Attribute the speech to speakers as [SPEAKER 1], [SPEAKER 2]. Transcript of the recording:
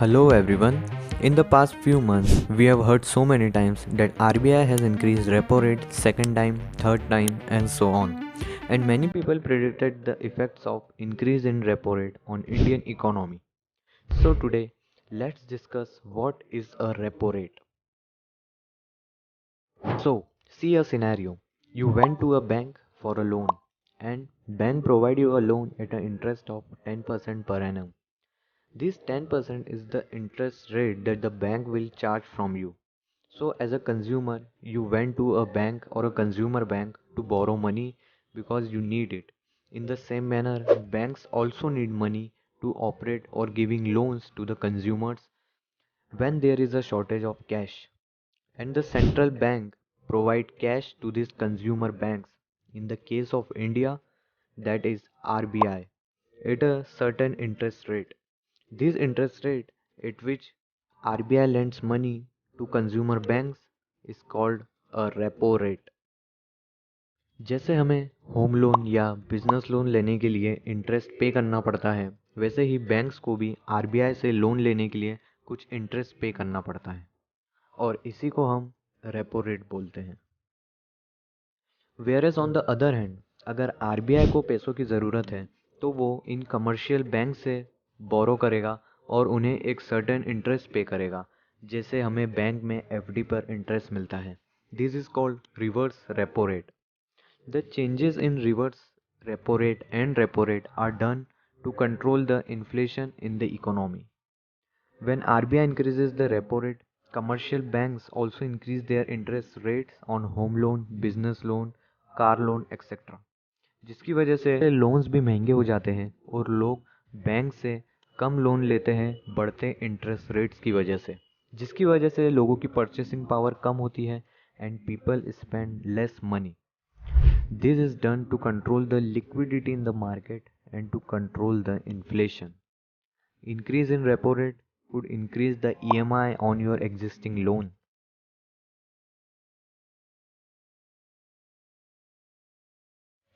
[SPEAKER 1] Hello everyone. In the past few months, we have heard so many times that RBI has increased repo rate second time, third time, and so on. And many people predicted the effects of increase in repo rate on Indian economy. So today, let's discuss what is a repo rate. So, see a scenario. You went to a bank for a loan and bank provide you a loan at an interest of 10% per annum. This 10% is the interest rate that the bank will charge from you. So, as a consumer, you went to a bank or a consumer bank to borrow money because you need it. In the same manner, banks also need money to operate or giving loans to the consumers when there is a shortage of cash. And the central bank provide cash to these consumer banks. In the case of India, that is RBI at a certain interest rate. This interest rate at which RBI lends money to consumer banks is called a repo rate. जैसे हमें home loan या business loan लेने के लिए interest पे करना पड़ता है, वैसे ही बैंक्स को भी आरबीआई से लोन लेने के लिए कुछ इंटरेस्ट पे करना पड़ता है और इसी को हम रेपो रेट बोलते हैं। Whereas on the other hand, अगर आरबीआई को पैसों की ज़रूरत है तो वो इन कमर्शियल बैंक से बोरो करेगा और उन्हें एक सर्टेन इंटरेस्ट पे करेगा, जैसे हमें बैंक में एफडी पर इंटरेस्ट मिलता है। This is called reverse repo rate. The changes in reverse repo rate and repo rate are done to control the inflation in the economy. When RBI increases the repo rate, commercial banks also increase their interest rates on home loan, business loan, car loan etcetera, जिसकी वजह से loans भी महंगे हो जाते हैं और लोग बैंक से कम लोन लेते हैं बढ़ते इंटरेस्ट रेट्स की वजह से, जिसकी वजह से लोगों की परचेसिंग पावर कम होती है and people spend less money. This is done to control the liquidity in the market and to control the inflation. Increase in repo rate could increase the EMI on your existing loan.